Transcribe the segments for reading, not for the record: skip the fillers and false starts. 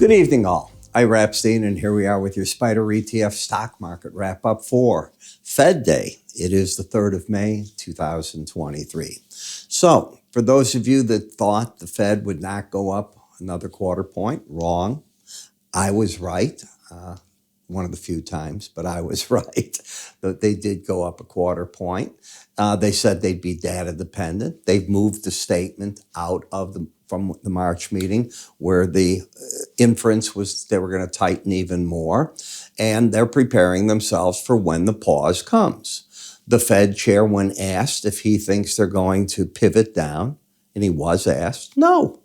Good evening, all. Ira Epstein, and here we are with your Spider ETF stock market wrap-up for Fed Day. It is the 3rd of May, 2023. So, for those of you that thought the Fed would not go up another quarter point, wrong. I was right. One of the few times, but I was right. But they did go up a quarter point. They said they'd be data dependent. They've moved the statement out of from the March meeting where the inference was they were going to tighten even more. And they're preparing themselves for when the pause comes. The Fed chair, when asked if he thinks they're going to pivot down, and he was asked, no,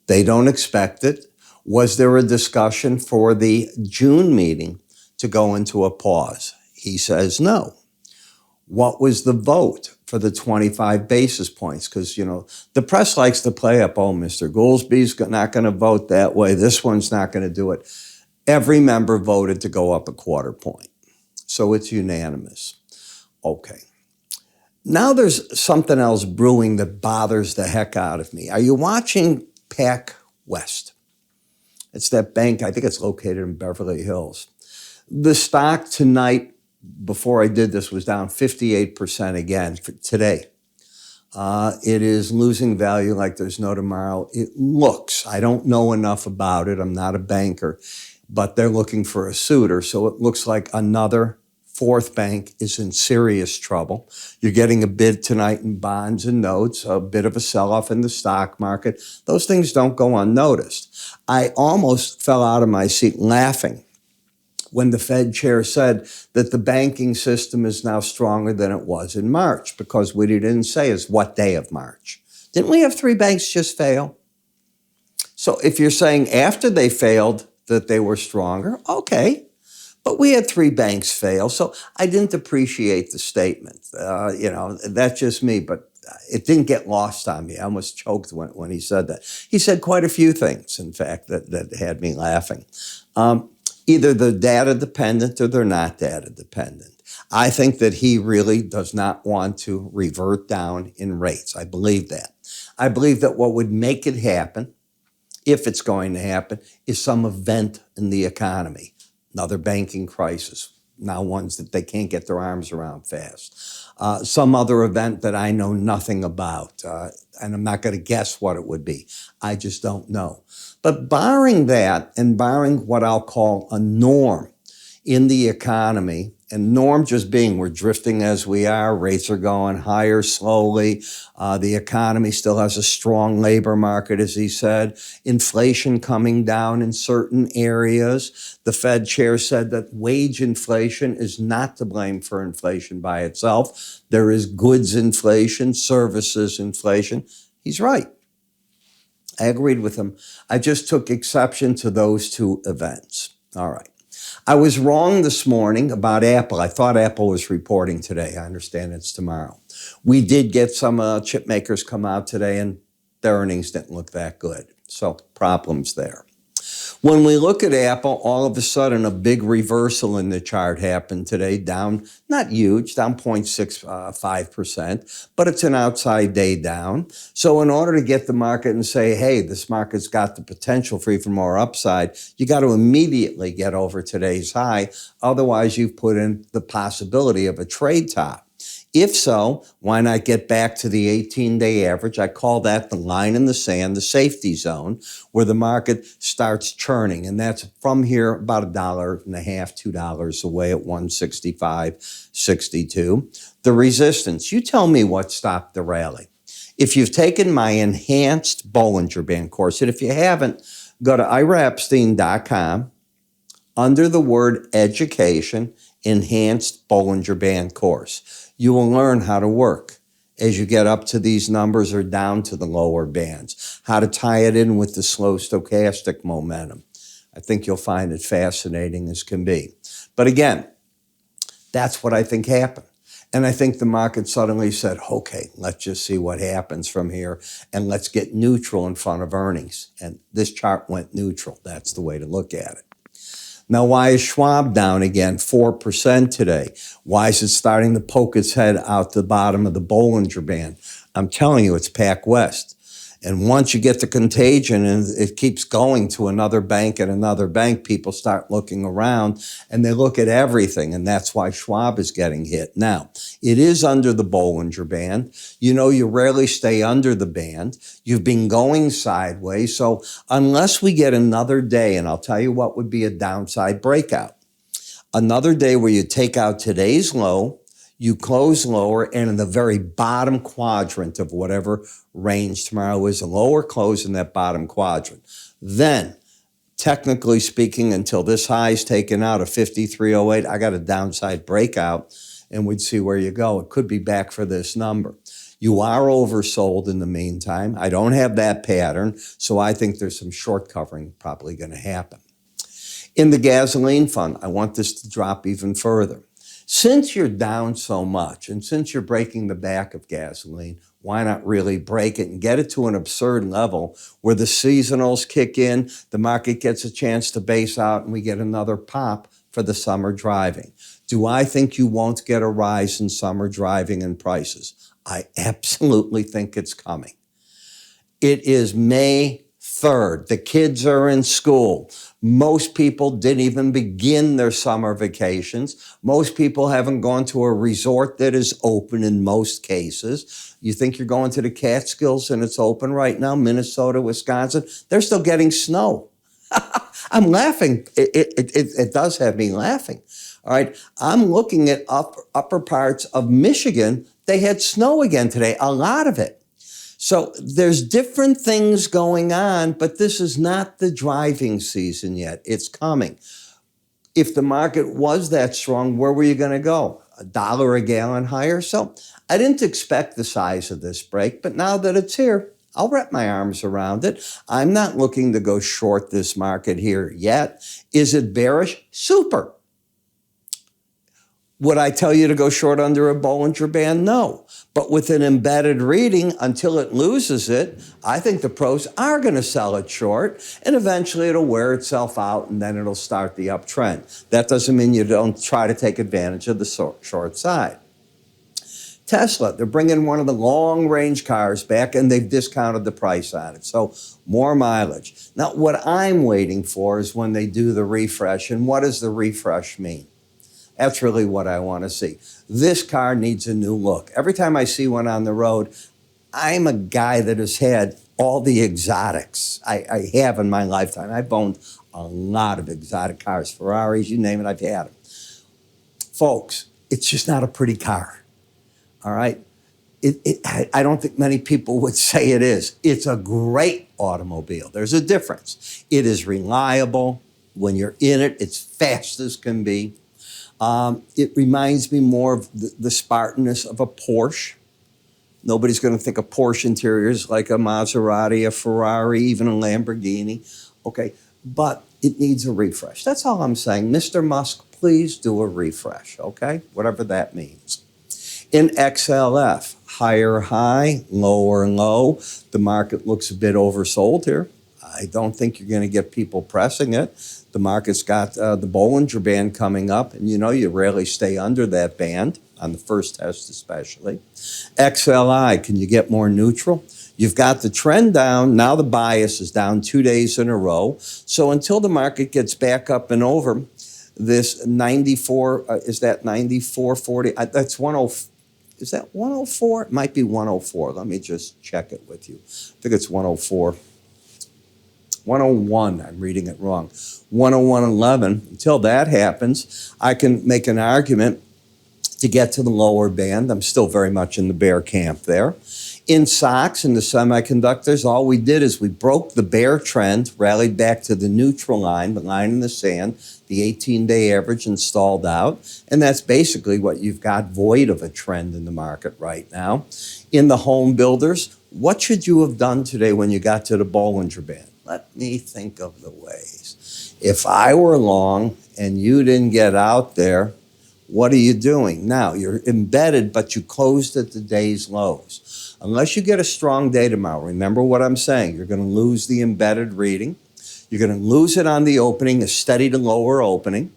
they don't expect it. Was there a discussion for the June meeting to go into a pause? He says no. What was the vote for the 25 basis points? Because, the press likes to play up, oh, Mr. Goolsby's not going to vote that way. This one's not going to do it. Every member voted to go up a quarter point. So it's unanimous. Okay. Now there's something else brewing that bothers the heck out of me. Are you watching Pac West? It's that bank, I think it's located in Beverly Hills. The stock tonight, before I did this, was down 58% again for today. It is losing value like there's no tomorrow. It looks, I don't know enough about it, I'm not a banker, but they're looking for a suitor. So it looks like another fourth bank is in serious trouble. You're getting a bid tonight in bonds and notes, a bit of a sell-off in the stock market. Those things don't go unnoticed. I almost fell out of my seat laughing when the Fed chair said that the banking system is now stronger than it was in March, because what he didn't say is what day of March. Didn't we have 3 banks just fail? So if you're saying after they failed that they were stronger, okay. But we had 3 banks fail, so I didn't appreciate the statement. That's just me, but it didn't get lost on me. I almost choked when he said that. He said quite a few things, in fact, that had me laughing. Either they're data dependent or they're not data dependent. I think that he really does not want to revert down in rates. I believe that. I believe that what would make it happen, if it's going to happen, is some event in the economy. Another banking crisis, now ones that they can't get their arms around fast. Some other event that I know nothing about, and I'm not going to guess what it would be. I just don't know. But barring that, and barring what I'll call a norm in the economy, and norm just being we're drifting as we are, rates are going higher slowly, the economy still has a strong labor market, as he said, inflation coming down in certain areas. The Fed chair said that wage inflation is not to blame for inflation by itself. There is goods inflation, services inflation. He's right. I agreed with him. I just took exception to those 2 events. All right. I was wrong this morning about Apple. I thought Apple was reporting today. I understand it's tomorrow. We did get some chip makers come out today, and their earnings didn't look that good. So problems there. When we look at Apple, all of a sudden a big reversal in the chart happened today, down, not huge, down 0.65%, but it's an outside day down. So in order to get the market and say, hey, this market's got the potential for even more upside, you got to immediately get over today's high. Otherwise, you've put in the possibility of a trade top. If so, why not get back to the 18-day average? I call that the line in the sand, the safety zone, where the market starts churning. And that's from here about $1.50, $2 away at 165.62. The resistance, you tell me what stopped the rally. If you've taken my enhanced Bollinger Band course, and if you haven't, go to iraepstein.com, under the word education, enhanced Bollinger Band course. You will learn how to work as you get up to these numbers or down to the lower bands, how to tie it in with the slow stochastic momentum. I think you'll find it fascinating as can be. But again, that's what I think happened. And I think the market suddenly said, okay, let's just see what happens from here, and let's get neutral in front of earnings. And this chart went neutral. That's the way to look at it. Now, why is Schwab down again, 4% today? Why is it starting to poke its head out the bottom of the Bollinger Band? I'm telling you, it's Pac West. And once you get the contagion and it keeps going to another bank and another bank, people start looking around and they look at everything. And that's why Schwab is getting hit. Now, it is under the Bollinger Band. You know, you rarely stay under the band. You've been going sideways. So unless we get another day, and I'll tell you what would be a downside breakout, another day where you take out today's low, you close lower, and in the very bottom quadrant of whatever range tomorrow is, a lower close in that bottom quadrant. Then, technically speaking, until this high is taken out of 53.08, I got a downside breakout, and we'd see where you go. It could be back for this number. You are oversold in the meantime. I don't have that pattern, so I think there's some short covering probably going to happen. In the gasoline fund, I want this to drop even further. Since you're down so much, and since you're breaking the back of gasoline, why not really break it and get it to an absurd level where the seasonals kick in, the market gets a chance to base out, and we get another pop for the summer driving? Do I think you won't get a rise in summer driving and prices? I absolutely think it's coming. It is May 3rd. The kids are in school. Most people didn't even begin their summer vacations. Most people haven't gone to a resort that is open in most cases. You think you're going to the Catskills and it's open right now, Minnesota, Wisconsin, they're still getting snow. I'm laughing. It does have me laughing. All right. I'm looking at upper parts of Michigan. They had snow again today, a lot of it. So there's different things going on, but this is not the driving season yet. It's coming. If the market was that strong, where were you going to go? $1 a gallon higher? So I didn't expect the size of this break, but now that it's here, I'll wrap my arms around it. I'm not looking to go short this market here yet. Is it bearish? Super. Would I tell you to go short under a Bollinger Band? No. But with an embedded reading, until it loses it, I think the pros are going to sell it short, and eventually it'll wear itself out, and then it'll start the uptrend. That doesn't mean you don't try to take advantage of the short side. Tesla, they're bringing one of the long-range cars back, and they've discounted the price on it. So more mileage. Now, what I'm waiting for is when they do the refresh, and what does the refresh mean? That's really what I want to see. This car needs a new look. Every time I see one on the road, I'm a guy that has had all the exotics I have in my lifetime. I've owned a lot of exotic cars, Ferraris, you name it, I've had them. Folks, it's just not a pretty car, all right? I don't think many people would say it is. It's a great automobile. There's a difference. It is reliable. When you're in it, it's fast as can be. It reminds me more of the Spartanness of a Porsche. Nobody's going to think of Porsche interiors like a Maserati, a Ferrari, even a Lamborghini. Okay, but it needs a refresh. That's all I'm saying. Mr. Musk, please do a refresh, okay? Whatever that means. In XLF, higher high, lower low. The market looks a bit oversold here. I don't think you're going to get people pressing it. The market's got the Bollinger Band coming up, and you know you rarely stay under that band, on the first test especially. XLI, can you get more neutral? You've got the trend down. Now the bias is down 2 days in a row. So until the market gets back up and over this 94, is that 94.40? That's 10. Is that 104? It might be 104. Let me just check it with you. I think it's 104. 101, I'm reading it wrong. 101.11. Until that happens, I can make an argument to get to the lower band. I'm still very much in the bear camp there. In stocks and the semiconductors, all we did is we broke the bear trend, rallied back to the neutral line, the line in the sand, the 18-day average, and stalled out. And that's basically what you've got, void of a trend in the market right now. In the home builders, what should you have done today when you got to the Bollinger Band? Let me think of the ways. If I were long and you didn't get out there, what are you doing? Now, you're embedded, but you closed at the day's lows. Unless you get a strong day tomorrow, remember what I'm saying. You're going to lose the embedded reading. You're going to lose it on the opening, a steady to lower opening.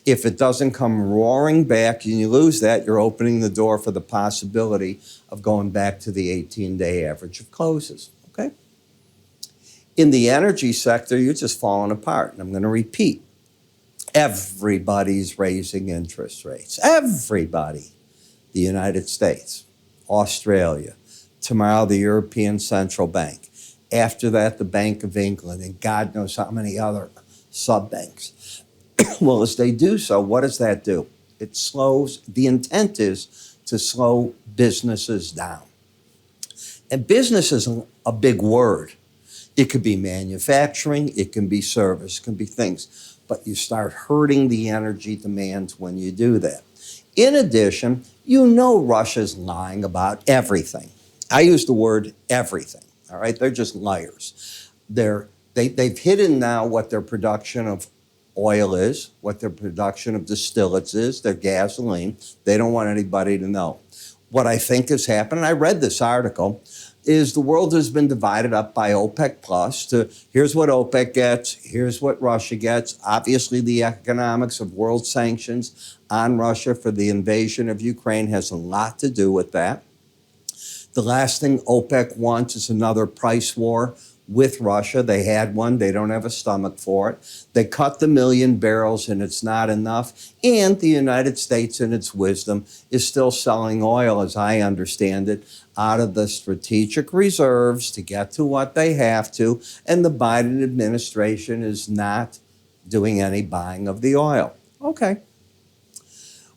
If it doesn't come roaring back and you lose that, you're opening the door for the possibility of going back to the 18-day average of closes, okay? In the energy sector, you're just falling apart. And I'm going to repeat. Everybody's raising interest rates. Everybody. The United States, Australia, tomorrow the European Central Bank. After that, the Bank of England, and God knows how many other sub-banks. Well, as they do so, what does that do? It slows, the intent is to slow businesses down. And business is a big word. It could be manufacturing, it can be service, it can be things. But you start hurting the energy demand when you do that. In addition, you know Russia's lying about everything. I use the word everything, all right? They're just liars. They've hidden now what their production of oil is, what their production of distillates is, their gasoline. They don't want anybody to know. What I think has happened, and I read this article, is the world has been divided up by OPEC plus to here's what OPEC gets, here's what Russia gets. Obviously, the economics of world sanctions on Russia for the invasion of Ukraine has a lot to do with that. The last thing OPEC wants is another price war with Russia. They had one. They don't have a stomach for it. They cut the 1 million barrels and it's not enough. And the United States, in its wisdom, is still selling oil, as I understand it, out of the strategic reserves to get to what they have to. And the Biden administration is not doing any buying of the oil. Okay.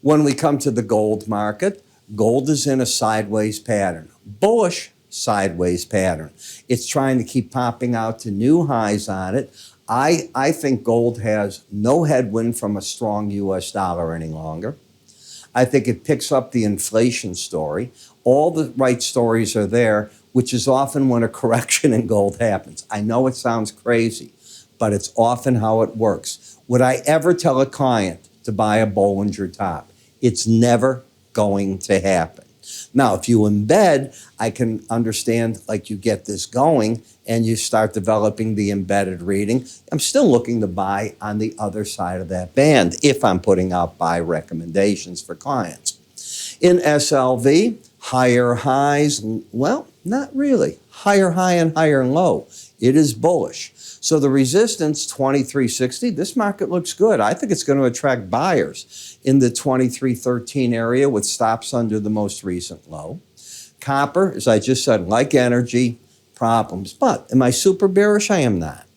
When we come to the gold market, gold is in a sideways pattern. Bullish sideways pattern. It's trying to keep popping out to new highs on it. I think gold has no headwind from a strong U.S. dollar any longer. I think it picks up the inflation story. All the right stories are there, which is often when a correction in gold happens. I know it sounds crazy, but it's often how it works. Would I ever tell a client to buy a Bollinger top? It's never going to happen. Now, if you embed, I can understand, like, you get this going and you start developing the embedded reading. I'm still looking to buy on the other side of that band if I'm putting out buy recommendations for clients. In SLV, higher highs, well, not really. Higher high and higher low. It is bullish. So the resistance, 2360, this market looks good. I think it's going to attract buyers in the 2313 area with stops under the most recent low. Copper, as I just said, like energy, problems. But am I super bearish? I am not.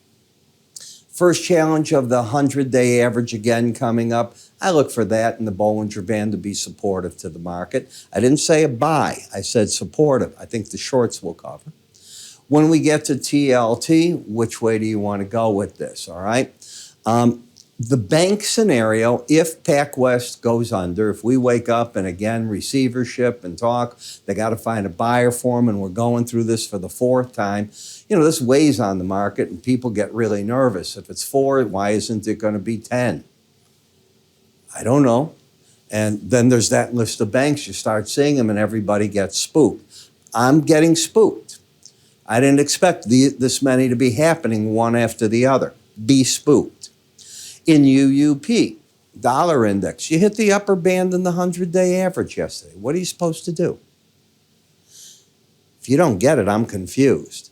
First challenge of the 100-day average again coming up. I look for that in the Bollinger Band to be supportive to the market. I didn't say a buy. I said supportive. I think the shorts will cover. When we get to TLT, which way do you want to go with this, all right? The bank scenario, if PacWest goes under, if we wake up and again receivership and talk, they got to find a buyer for them and we're going through this for the fourth time, you know, this weighs on the market and people get really nervous. If it's 4, why isn't it going to be 10? I don't know. And then there's that list of banks. You start seeing them and everybody gets spooked. I'm getting spooked. I didn't expect this many to be happening one after the other. Be spooked. In UUP, dollar index, you hit the upper band in the 100-day average yesterday. What are you supposed to do? If you don't get it, I'm confused.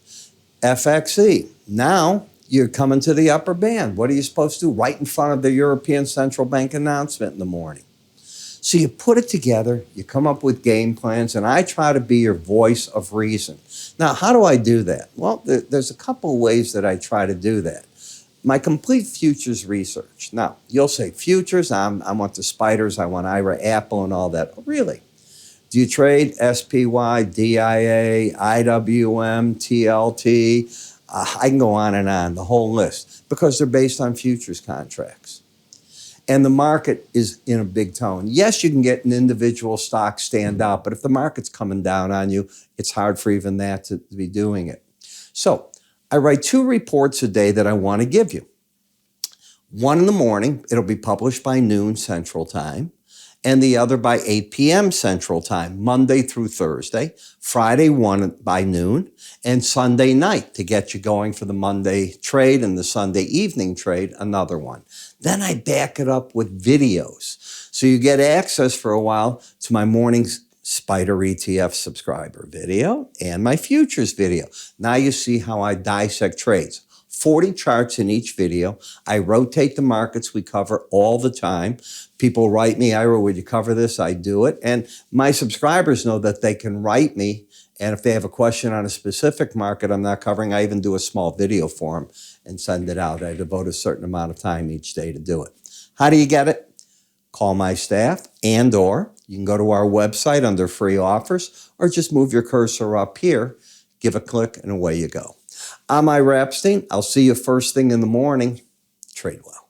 FXE, now you're coming to the upper band. What are you supposed to do? Right in front of the European Central Bank announcement in the morning. So you put it together, you come up with game plans, and I try to be your voice of reason. Now, how do I do that? Well, there's a couple of ways that I try to do that. My complete futures research. Now, you'll say, futures, I want the spiders, I want Ira Apple and all that. Oh, really? Do you trade SPY, DIA, IWM, TLT? I can go on and on, the whole list, because they're based on futures contracts. And the market is in a big tone. Yes, you can get an individual stock stand out, but if the market's coming down on you, it's hard for even that to be doing it. So I write 2 reports a day that I want to give you. One in the morning, it'll be published by noon Central Time, and the other by 8 p.m. Central Time, Monday through Thursday, Friday one by noon, and Sunday night to get you going for the Monday trade and the Sunday evening trade, another one. Then I back it up with videos. So you get access for a while to my morning's Spider ETF subscriber video, and my futures video. Now you see how I dissect trades. 40 charts in each video. I rotate the markets we cover all the time. People write me, Ira, would you cover this? I do it. And my subscribers know that they can write me. And if they have a question on a specific market I'm not covering, I even do a small video for them and send it out. I devote a certain amount of time each day to do it. How do you get it? Call my staff or you can go to our website under free offers or just move your cursor up here, give a click, and away you go. I'm Ira Epstein. I'll see you first thing in the morning. Trade well.